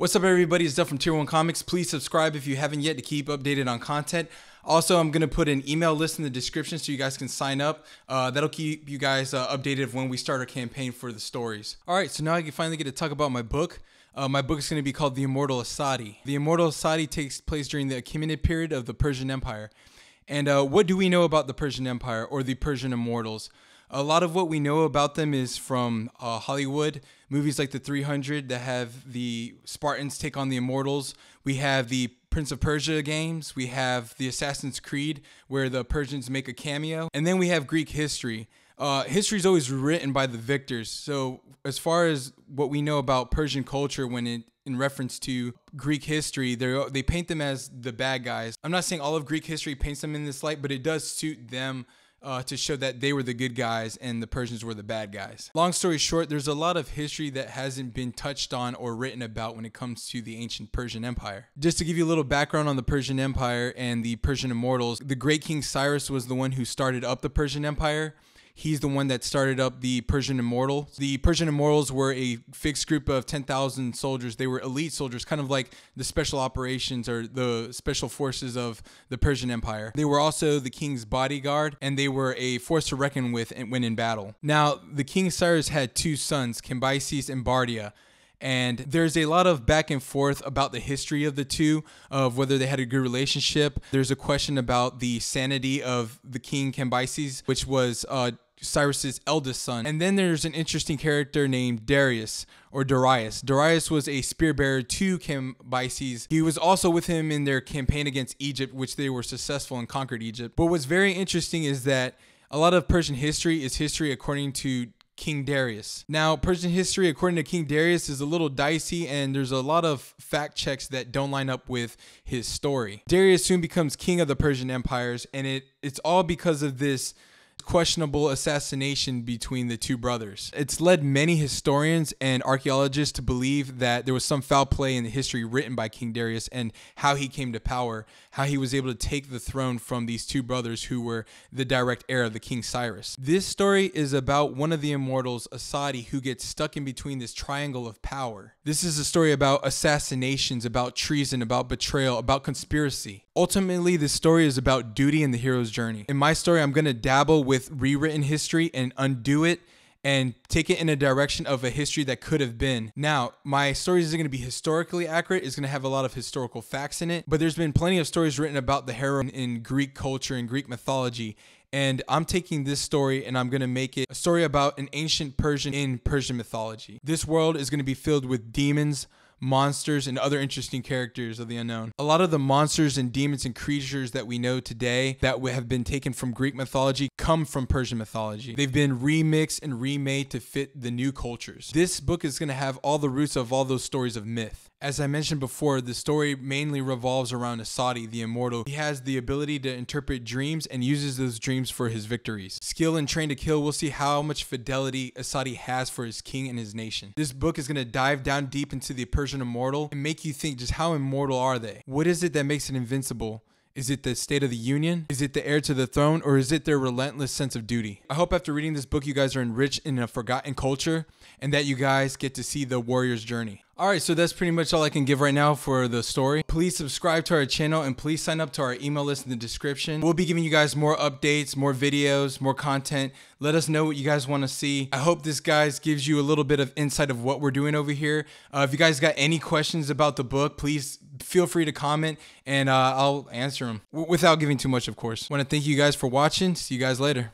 What's up, everybody? It's Duff from Tier 1 Comics. Please subscribe if you haven't yet to keep updated on content. Also, I'm going to put an email list in the description so you guys can sign up. That'll keep you guys updated of when we start our campaign for the stories. All right, so now I can finally get to talk about my book. My book is going to be called The Immortal Asadi. The Immortal Asadi takes place during the Achaemenid period of the Persian Empire. And what do we know about the Persian Empire or the Persian Immortals? A lot of what we know about them is from Hollywood, movies like the 300 that have the Spartans take on the Immortals. We have the Prince of Persia games. We have the Assassin's Creed where the Persians make a cameo. And then we have Greek history. History is always written by the victors. So as far as what we know about Persian culture in reference to Greek history, they paint them as the bad guys. I'm not saying all of Greek history paints them in this light, but it does suit them to show that they were the good guys and the Persians were the bad guys. Long story short, there's a lot of history that hasn't been touched on or written about when it comes to the ancient Persian Empire. Just to give you a little background on the Persian Empire and the Persian Immortals, the great King Cyrus was the one who started up the Persian Empire. He's the one that started up the Persian Immortal. The Persian Immortals were a fixed group of 10,000 soldiers. They were elite soldiers, kind of like the special operations or the special forces of the Persian Empire. They were also the king's bodyguard, and they were a force to reckon with when in battle. Now, the King Cyrus had two sons, Cambyses and Bardia. And there's a lot of back and forth about the history of the two, of whether they had a good relationship. There's a question about the sanity of the king Cambyses, which was Cyrus's eldest son. And then there's an interesting character named Darius or Darius. Darius was a spear bearer to Cambyses. He was also with him in their campaign against Egypt, which they were successful and conquered Egypt. But what's very interesting is that a lot of Persian history is history according to King Darius. Now, Persian history, according to King Darius, is a little dicey, and there's a lot of fact checks that don't line up with his story. Darius soon becomes king of the Persian empires, and it's all because of this questionable assassination between the two brothers. It's led many historians and archaeologists to believe that there was some foul play in the history written by King Darius and how he came to power, how he was able to take the throne from these two brothers who were the direct heir of the King Cyrus. This story is about one of the immortals, Asadi, who gets stuck in between this triangle of power. This is a story about assassinations, about treason, about betrayal, about conspiracy. Ultimately, this story is about duty and the hero's journey. In my story, I'm going to dabble with rewritten history and undo it and take it in a direction of a history that could have been. Now, my story isn't going to be historically accurate. It's going to have a lot of historical facts in it, but there's been plenty of stories written about the hero in Greek culture and Greek mythology. And I'm taking this story and I'm going to make it a story about an ancient Persian in Persian mythology. This world is going to be filled with demons, monsters, and other interesting characters of the unknown. A lot of the monsters and demons and creatures that we know today that have been taken from Greek mythology come from Persian mythology. They've been remixed and remade to fit the new cultures. This book is going to have all the roots of all those stories of myth. As I mentioned before, the story mainly revolves around Asadi, the immortal. He has the ability to interpret dreams and uses those dreams for his victories. Skill and train to kill, we'll see how much fidelity Asadi has for his king and his nation. This book is going to dive down deep into the Persian immortal and make you think just how immortal are they? What is it that makes it invincible? Is it the state of the union? Is it the heir to the throne? Or is it their relentless sense of duty? I hope after reading this book, you guys are enriched in a forgotten culture and that you guys get to see the warrior's journey. Alright, so that's pretty much all I can give right now for the story. Please subscribe to our channel and please sign up to our email list in the description. We'll be giving you guys more updates, more videos, more content. Let us know what you guys want to see. I hope this, guys, gives you a little bit of insight of what we're doing over here. If you guys got any questions about the book, please feel free to comment and I'll answer them without giving too much, of course. I want to thank you guys for watching. See you guys later.